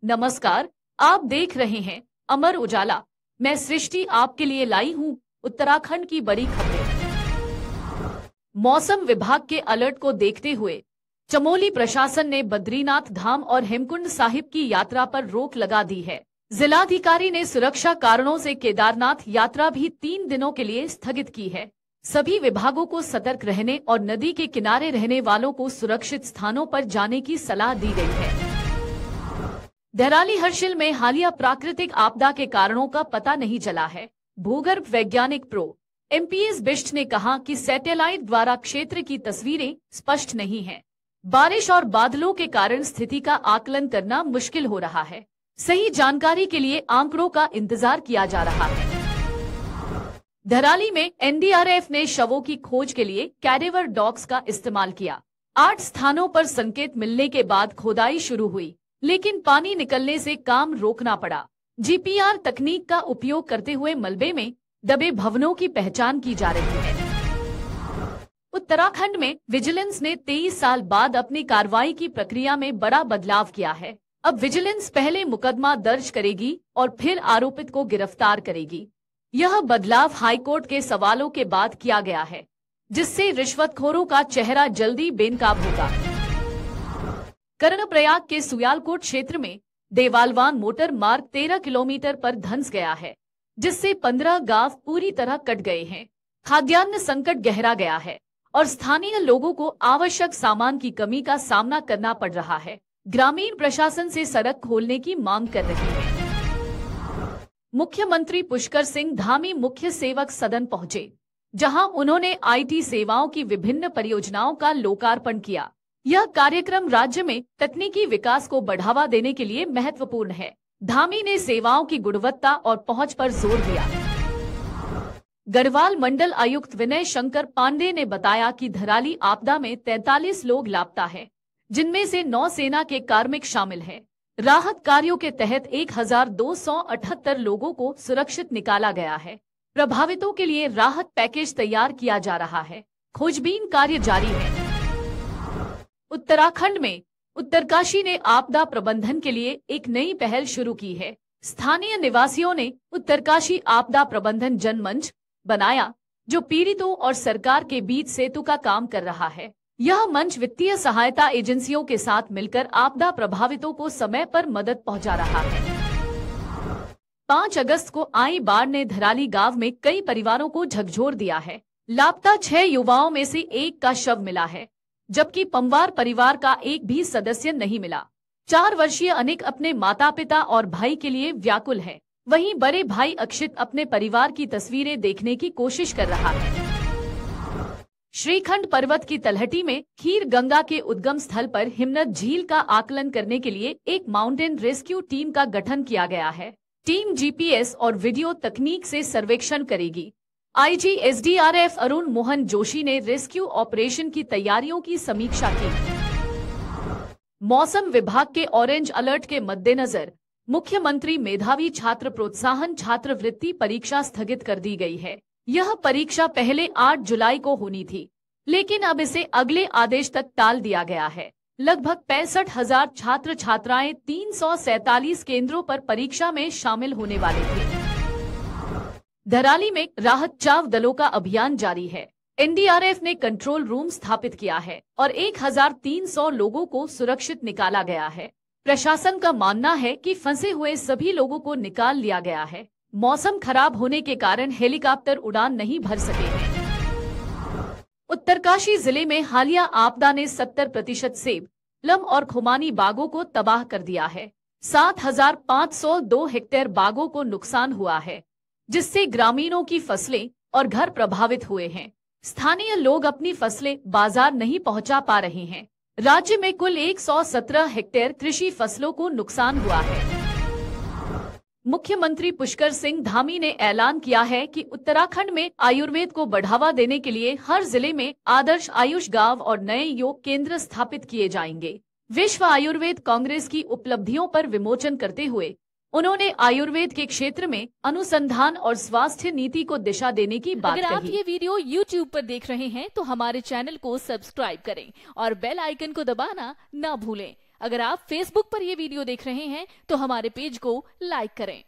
नमस्कार, आप देख रहे हैं अमर उजाला। मैं सृष्टि आपके लिए लाई हूँ उत्तराखंड की बड़ी खबरें। मौसम विभाग के अलर्ट को देखते हुए चमोली प्रशासन ने बद्रीनाथ धाम और हेमकुंड साहिब की यात्रा पर रोक लगा दी है। जिलाधिकारी ने सुरक्षा कारणों से केदारनाथ यात्रा भी 3 दिनों के लिए स्थगित की है। सभी विभागों को सतर्क रहने और नदी के किनारे रहने वालों को सुरक्षित स्थानों पर जाने की सलाह दी गई है। धराली हर्षिल में हालिया प्राकृतिक आपदा के कारणों का पता नहीं चला है। भूगर्भ वैज्ञानिक प्रो एमपीएस बिष्ट ने कहा कि सैटेलाइट द्वारा क्षेत्र की तस्वीरें स्पष्ट नहीं हैं। बारिश और बादलों के कारण स्थिति का आकलन करना मुश्किल हो रहा है। सही जानकारी के लिए आंकड़ों का इंतजार किया जा रहा है। धराली में एनडीआरएफ ने शवों की खोज के लिए कैडेवर डॉग्स का इस्तेमाल किया। 8 स्थानों पर संकेत मिलने के बाद खोदाई शुरू हुई, लेकिन पानी निकलने से काम रोकना पड़ा। जीपीआर तकनीक का उपयोग करते हुए मलबे में दबे भवनों की पहचान की जा रही है। उत्तराखंड में विजिलेंस ने 23 साल बाद अपनी कार्रवाई की प्रक्रिया में बड़ा बदलाव किया है। अब विजिलेंस पहले मुकदमा दर्ज करेगी और फिर आरोपित को गिरफ्तार करेगी। यह बदलाव हाईकोर्ट के सवालों के बाद किया गया है, जिससे रिश्वतखोरों का चेहरा जल्दी बेनकाब होगा। कर्णप्रयाग के सुयालकोट क्षेत्र में देवालवान मोटर मार्ग 13 किलोमीटर पर धंस गया है, जिससे 15 गांव पूरी तरह कट गए हैं। खाद्यान्न संकट गहरा गया है और स्थानीय लोगों को आवश्यक सामान की कमी का सामना करना पड़ रहा है। ग्रामीण प्रशासन से सड़क खोलने की मांग कर रही है। मुख्यमंत्री पुष्कर सिंह धामी मुख्य सेवक सदन पहुंचे, जहां उन्होंने आईटी सेवाओं की विभिन्न परियोजनाओं का लोकार्पण किया। यह कार्यक्रम राज्य में तकनीकी विकास को बढ़ावा देने के लिए महत्वपूर्ण है। धामी ने सेवाओं की गुणवत्ता और पहुंच पर जोर दिया। गढ़वाल मंडल आयुक्त विनय शंकर पांडे ने बताया कि धराली आपदा में 43 लोग लापता हैं, जिनमें से नौसेना के कार्मिक शामिल हैं। राहत कार्यों के तहत 1278 लोगों को सुरक्षित निकाला गया है। प्रभावितों के लिए राहत पैकेज तैयार किया जा रहा है। खोजबीन कार्य जारी है। उत्तराखंड में उत्तरकाशी ने आपदा प्रबंधन के लिए एक नई पहल शुरू की है। स्थानीय निवासियों ने उत्तरकाशी आपदा प्रबंधन जनमंच बनाया, जो पीड़ितों और सरकार के बीच सेतु का काम कर रहा है। यह मंच वित्तीय सहायता एजेंसियों के साथ मिलकर आपदा प्रभावितों को समय पर मदद पहुंचा रहा है। 5 अगस्त को आई बाढ़ ने धराली गांव में कई परिवारों को झकझोर दिया है। लापता 6 युवाओं में से एक का शव मिला है, जबकि पंवार परिवार का एक भी सदस्य नहीं मिला। 4 वर्षीय अनिक अपने माता पिता और भाई के लिए व्याकुल है। वहीं बड़े भाई अक्षित अपने परिवार की तस्वीरें देखने की कोशिश कर रहा है। श्रीखंड पर्वत की तलहटी में खीर गंगा के उद्गम स्थल पर हिमनद झील का आकलन करने के लिए एक माउंटेन रेस्क्यू टीम का गठन किया गया है। टीम जीपीएस और वीडियो तकनीक से सर्वेक्षण करेगी। आईजी एसडीआरएफ अरुण मोहन जोशी ने रेस्क्यू ऑपरेशन की तैयारियों की समीक्षा की। मौसम विभाग के ऑरेंज अलर्ट के मद्देनजर मुख्यमंत्री मेधावी छात्र प्रोत्साहन छात्रवृत्ति परीक्षा स्थगित कर दी गई है। यह परीक्षा पहले 8 जुलाई को होनी थी, लेकिन अब इसे अगले आदेश तक टाल दिया गया है। लगभग 65,000 छात्र छात्राएं 347 केंद्रों पर परीक्षा में शामिल होने वाले थे। धराली में राहत बचाव दलों का अभियान जारी है। एनडीआरएफ ने कंट्रोल रूम स्थापित किया है और 1300 लोगों को सुरक्षित निकाला गया है। प्रशासन का मानना है कि फंसे हुए सभी लोगों को निकाल लिया गया है। मौसम खराब होने के कारण हेलीकॉप्टर उड़ान नहीं भर सके हैं। उत्तरकाशी जिले में हालिया आपदा ने 70% सेब, प्लम और खुमानी बागों को तबाह कर दिया है। 7,502 हेक्टेयर बागों को नुकसान हुआ है, जिससे ग्रामीणों की फसलें और घर प्रभावित हुए हैं। स्थानीय लोग अपनी फसलें बाजार नहीं पहुंचा पा रहे हैं। राज्य में कुल 117 हेक्टेयर कृषि फसलों को नुकसान हुआ है। मुख्यमंत्री पुष्कर सिंह धामी ने ऐलान किया है कि उत्तराखंड में आयुर्वेद को बढ़ावा देने के लिए हर जिले में आदर्श आयुष गांव और नए योग केंद्र स्थापित किए जाएंगे। विश्व आयुर्वेद कांग्रेस की उपलब्धियों पर विमोचन करते हुए उन्होंने आयुर्वेद के क्षेत्र में अनुसंधान और स्वास्थ्य नीति को दिशा देने की बात कही। अगर आप ये वीडियो YouTube पर देख रहे हैं तो हमारे चैनल को सब्सक्राइब करें और बेल आइकन को दबाना ना भूलें। अगर आप फेसबुक पर ये वीडियो देख रहे हैं तो हमारे पेज को लाइक करें।